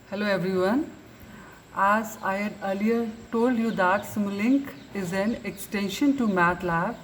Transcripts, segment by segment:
Hello everyone. As I had earlier told you that Simulink is an extension to MATLAB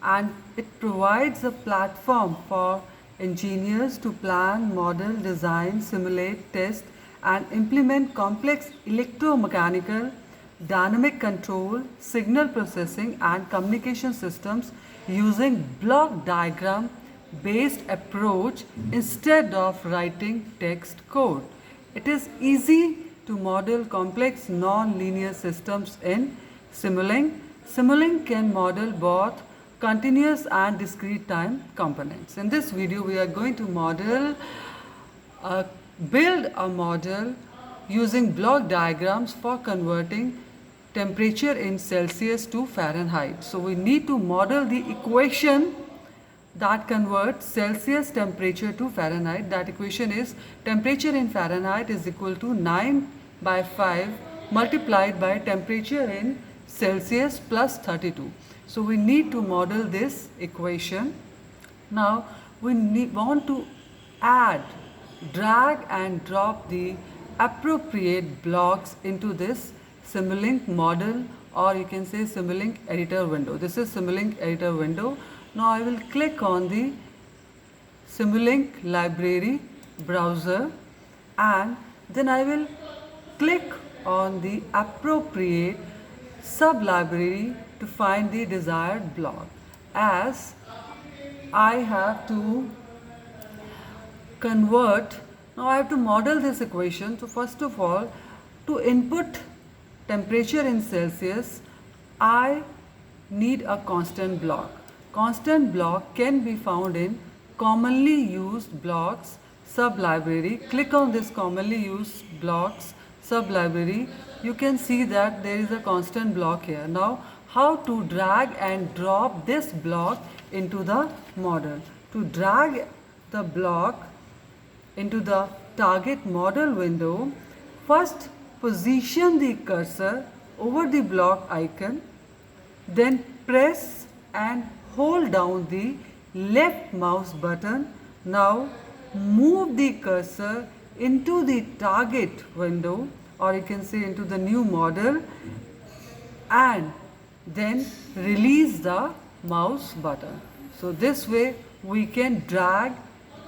and it provides a platform for engineers to plan, model, design, simulate, test and implement complex electromechanical, dynamic control, signal processing and communication systems using block diagram based approach instead of writing text code. It is easy to model complex non-linear systems in Simulink. Simulink can model both continuous and discrete time components. In this video, we are going to build a model using block diagrams for converting temperature in Celsius to Fahrenheit. So we need to model the equation that converts Celsius temperature to Fahrenheit. That equation is temperature in Fahrenheit is equal to 9 by 5 multiplied by temperature in Celsius plus 32. So we need to model this equation. Now we want to add, drag and drop the appropriate blocks into this Simulink model, or you can say Simulink editor window. This is Simulink editor window. Now I will click on the Simulink library browser and then I will click on the appropriate sub-library to find the desired block. As I have to convert, now I have to model this equation. So first of all, to input temperature in Celsius, I need a constant block. Constant block can be found in commonly used blocks sub-library. Click on this commonly used blocks sub-library. You can see that there is a constant block here. Now, how to drag and drop this block into the model? To drag the block into the target model window, first position the cursor over the block icon, then press and hold down the left mouse button. Now move the cursor into the target window, or you can say into the new model, and then release the mouse button. So this way we can drag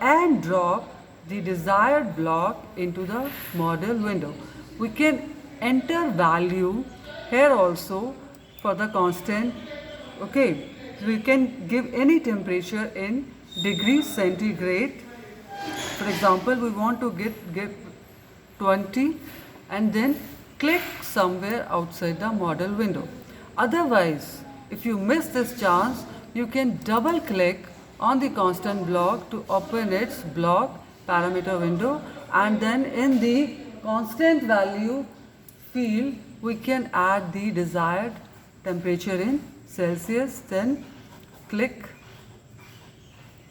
and drop the desired block into the model window. We can enter value here also for the constant. Okay, we can give any temperature in degrees centigrade. For example, we want to get 20 and then click somewhere outside the model window. Otherwise, if you miss this chance, you can double click on the constant block to open its block parameter window, and then in the constant value field we can add the desired temperature in Celsius, then click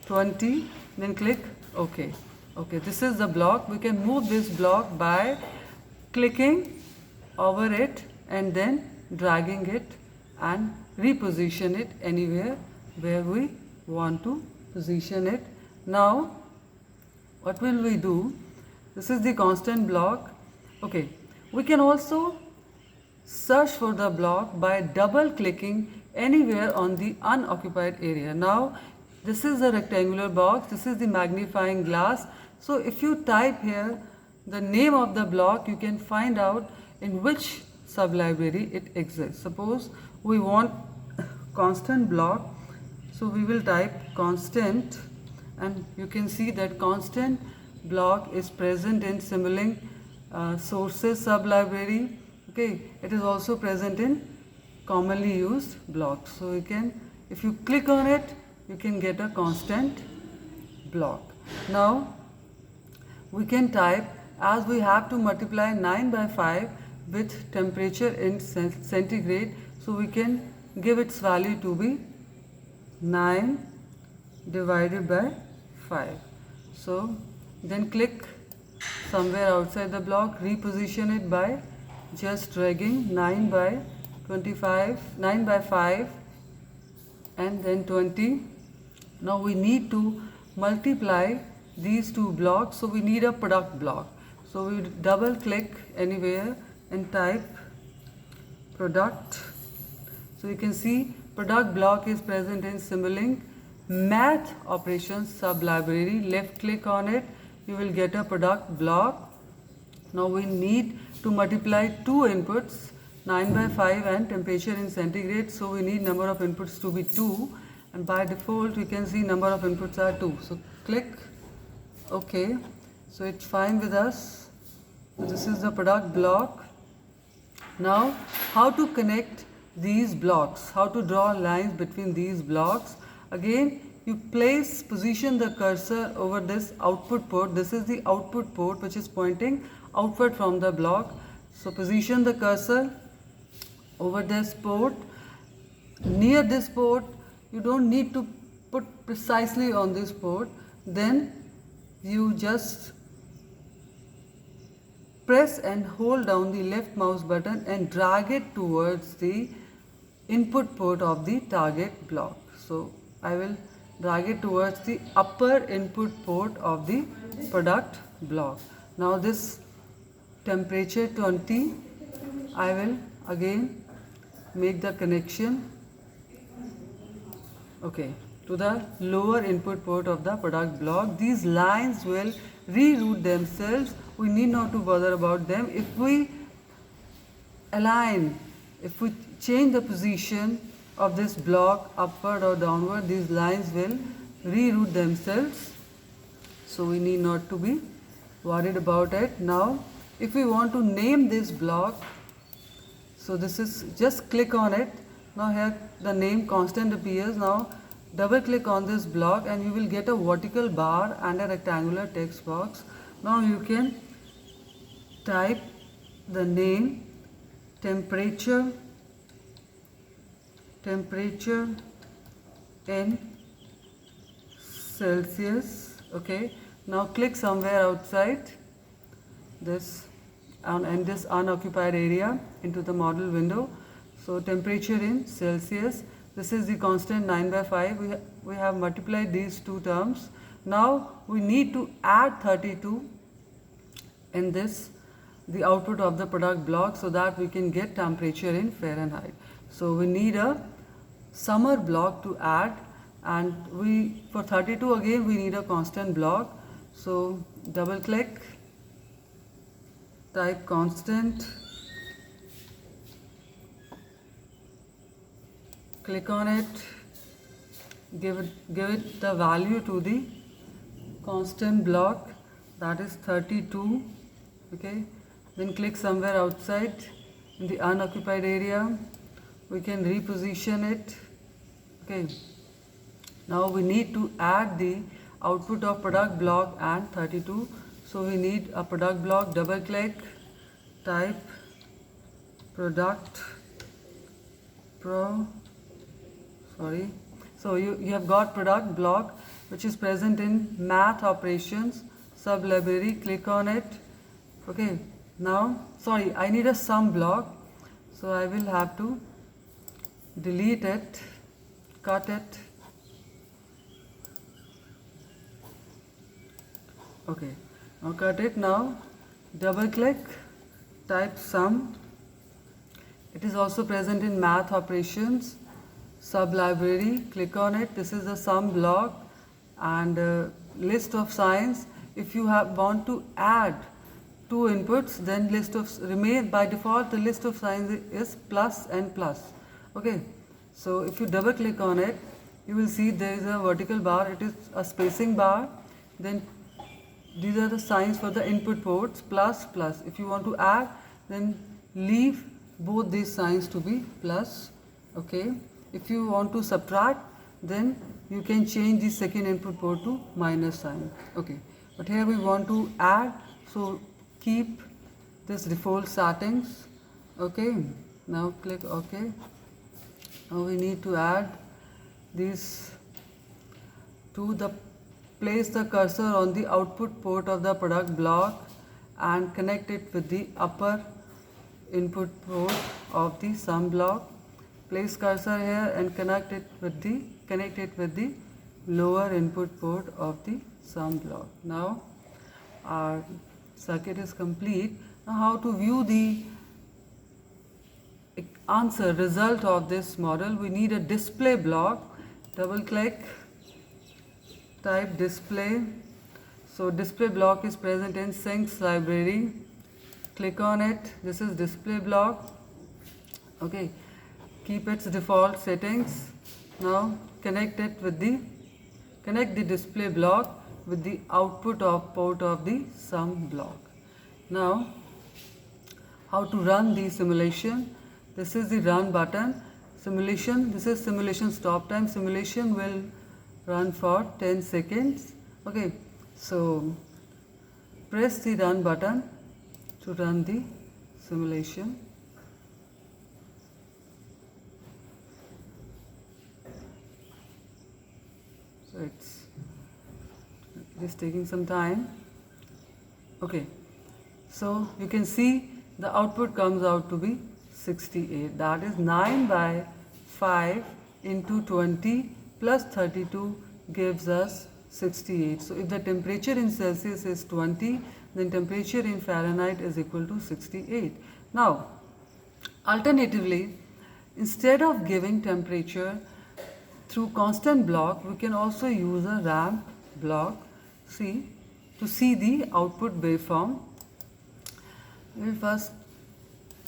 20, then click OK. Okay, this is the block. We can move this block by clicking over it and then dragging it and reposition it anywhere where we want to position it. Now what will we do? This is the constant block. Okay, we can also search for the block by double clicking anywhere on the unoccupied area. Now this is a rectangular box, this is the magnifying glass. So if you type here the name of the block, you can find out in which sub-library it exists. Suppose we want constant block, so we will type constant, and you can see that constant block is present in Simulink sources sub-library. Okay, it is also present in commonly used blocks. So you can, if you click on it, you can get a constant block. Now we can type, as we have to multiply 9 by 5 with temperature in centigrade, so we can give its value to be 9 divided by 5. So then click somewhere outside the block, reposition it by just dragging 9 by 5 and then 20. Now we need to multiply these two blocks, so we need a product block. So we double click anywhere and type product. So you can see product block is present in Simulink math operations sub library. Left click on it, you will get a product block. Now we need to multiply two inputs, 9 by 5 and temperature in centigrade. So we need number of inputs to be 2, and by default we can see number of inputs are 2. So click OK. So it's fine with us. So this is the product block. Now how to connect these blocks, how to draw lines between these blocks. Again, you position the cursor over this output port. This is the output port which is pointing outward from the block. So position the cursor over this port. Near this port, you don't need to put precisely on this port. Then you just press and hold down the left mouse button and drag it towards the input port of the target block. So I will drag it towards the upper input port of the product block. Now this temperature 20, I will again make the connection, okay, to the lower input port of the product block. These lines will reroute themselves. We need not to bother about them. If we align, if we change the position of this block upward or downward, these lines will reroute themselves. So we need not to be worried about it. Now if we want to name this block, so this is, just click on it. Now here the name constant appears. Now double click on this block and you will get a vertical bar and a rectangular text box. Now you can type the name temperature in Celsius. Okay, now click somewhere outside this and this unoccupied area into the model window. So temperature in Celsius, this is the constant 9 by 5. We have multiplied these two terms. Now we need to add 32 in this, the output of the product block, so that we can get temperature in Fahrenheit. So we need a summer block to add, and for 32 again we need a constant block. So double click, type constant, click on it, give it the value to the constant block, that is 32. Okay, then click somewhere outside in the unoccupied area. We can reposition it. Okay, now we need to add the output of product block and 32. So we need a product block. Double click, type product so you have got product block which is present in math operations sub library. Click on it. Okay, now sorry, I need a sum block, so I will have to delete it, cut it. Okay, now cut it. Now double click, type sum. It is also present in math operations sub library. Click on it. This is the sum block and list of signs. If you want to add two inputs, then list of by default the list of signs is plus and plus. Okay, so if you double click on it, you will see there is a vertical bar. It is a spacing bar. Then these are the signs for the input ports, plus plus. If you want to add, then leave both these signs to be plus. Okay, if you want to subtract, then you can change the second input port to minus sign. Okay, but here we want to add, so keep this default settings. Okay, now click OK. Now we need to add these to the, place the cursor on the output port of the product block and connect it with the upper input port of the sum block. Place cursor here and connect it with the lower input port of the sum block. Now our circuit is complete. Now how to view the answer result of this model? We need a display block. Double click, type display. So display block is present in Sinks library. Click on it. This is display block. Okay, keep its default settings. Now connect the display block with the output of port of the sum block. Now how to run the simulation? This is the run button. Simulation, this is simulation stop time. Simulation will run for 10 seconds. Okay, so press the run button to run the simulation. So it is taking some time. Okay, so you can see the output comes out to be 68. That is 9 by 5 into 20 plus 32 gives us 68. So if the temperature in Celsius is 20, then temperature in Fahrenheit is equal to 68. Now, alternatively, instead of giving temperature through constant block, we can also use a ramp block. To see the output waveform, we will first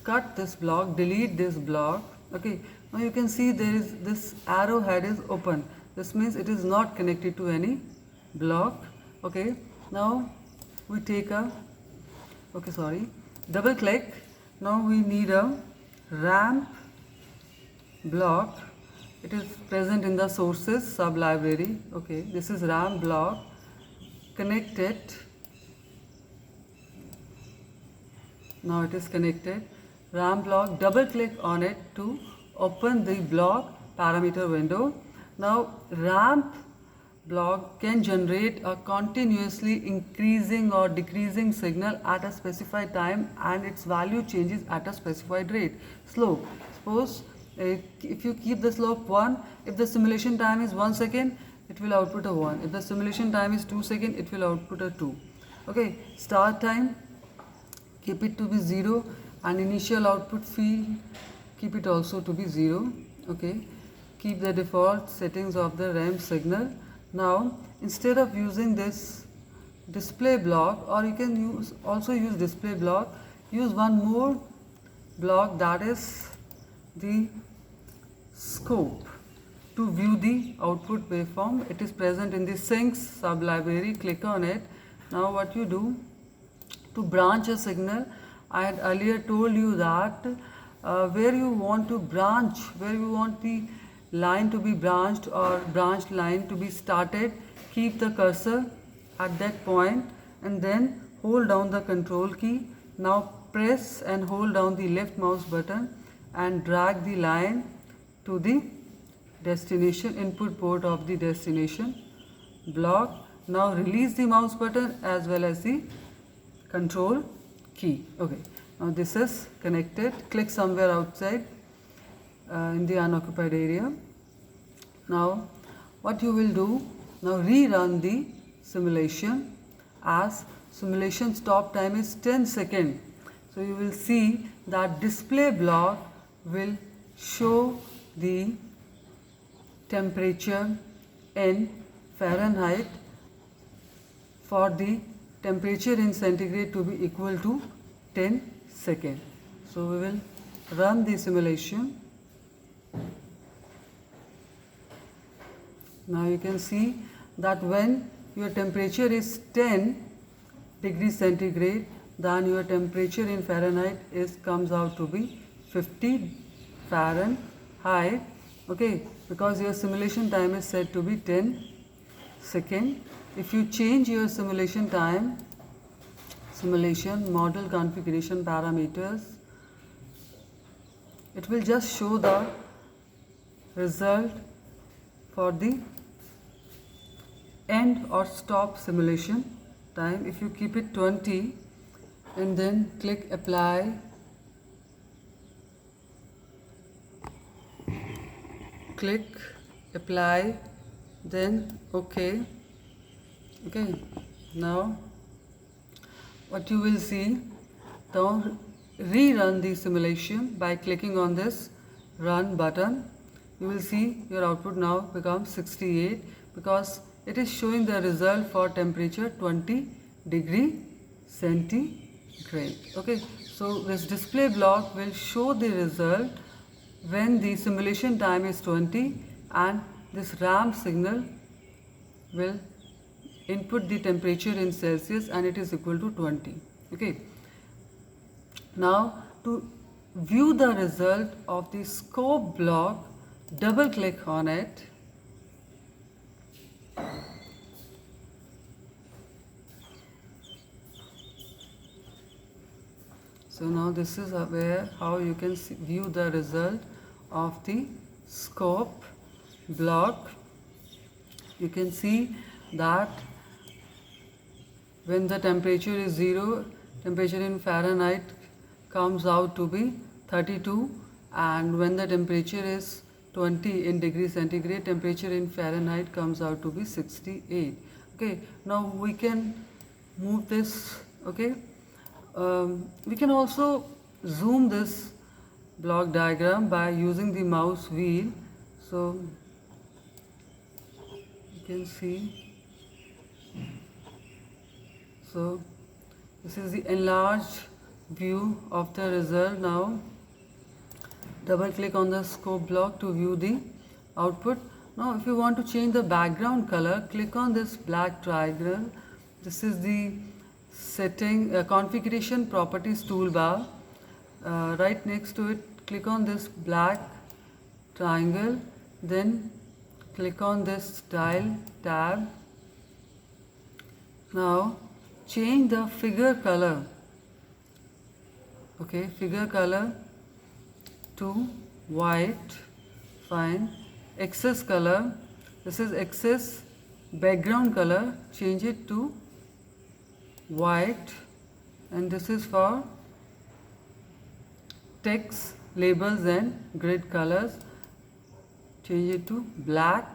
cut this block, delete this block. Okay, now you can see there is this arrowhead is open. This means it is not connected to any block. Okay, now we take a double click. Now we need a ramp block. It is present in the sources sub library. Okay, this is ramp block. Connect it. Now it is connected. Ramp block, double click on it to open the block parameter window. Now ramp block can generate a continuously increasing or decreasing signal at a specified time, and its value changes at a specified rate. Slope, suppose if you keep the slope 1, if the simulation time is 1 second, it will output a 1. If the simulation time is 2 seconds, it will output a 2. Okay, start time, keep it to be 0, and initial output field, keep it also to be 0. Okay, keep the default settings of the ramp signal. Now instead of using this display block, or you can also use display block, use one more block, that is the scope, to view the output waveform. It is present in the Sinks sub library. Click on it. Now what you do to branch a signal, I had earlier told you that where you want to branch, where you want the line to be branched or branched line to be started, keep the cursor at that point and then hold down the control key. Now press and hold down the left mouse button and drag the line to the destination input port of the destination block. Now release the mouse button as well as the control key. Okay, now this is connected. Click somewhere outside in the unoccupied area. Now what you will do, now rerun the simulation, as simulation stop time is 10 seconds. So you will see that display block will show the temperature in Fahrenheit for the temperature in centigrade to be equal to 10 seconds. So we will run the simulation. Now you can see that when your temperature is 10 degrees centigrade, then your temperature in Fahrenheit comes out to be 50 Fahrenheit. Okay, because your simulation time is set to be 10 seconds. If you change your simulation time, simulation model configuration parameters, it will just show the result for the end or stop simulation time. If you keep it 20 and then click apply, click apply, then okay. Now what you will see, now rerun the simulation by clicking on this run button. You will see your output now becomes 68 because it is showing the result for temperature 20 degree centigrade. Okay, so this display block will show the result when the simulation time is 20, and this ramp signal will input the temperature in Celsius and it is equal to 20. Okay, now to view the result of the scope block, double click on it. So now this is where how you can view the result of the scope block. You can see that when the temperature is 0, temperature in Fahrenheit comes out to be 32, and when the temperature is 20 in degrees centigrade, temperature in Fahrenheit comes out to be 68. Okay, now we can move this. Okay, we can also zoom this block diagram by using the mouse wheel. So you can see, so this is the enlarged view of the result. Now double click on the scope block to view the output. Now if you want to change the background color, click on this black triangle. This is the setting configuration properties toolbar. Right next to it, click on this black triangle, then click on this style tab. Now change the figure color. Okay, figure color to white. Fine. Excess color, this is excess background color, change it to white, and this is for text, labels and grid colors, change it to black.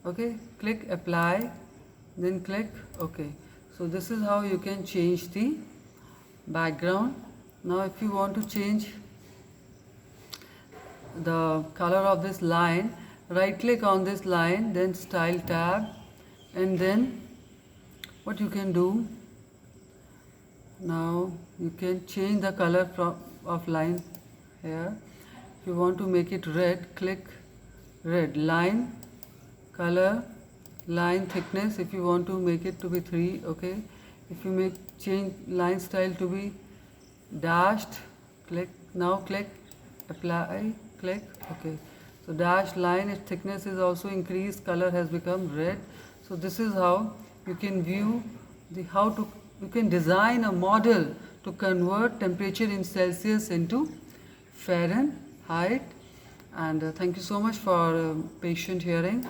Okay, click apply, then click OK. So this is how you can change the background. Now if you want to change the color of this line, right click on this line, then style tab, and then what you can do, now you can change the color of line here. If you want to make it red, click red. Line color, line thickness, if you want to make it to be 3. Okay, if you change line style to be dashed, click, now click apply, click OK. So dashed line, its thickness is also increased, color has become red. So this is how you can view you can design a model to convert temperature in Celsius into Fahrenheit. And thank you so much for patient hearing.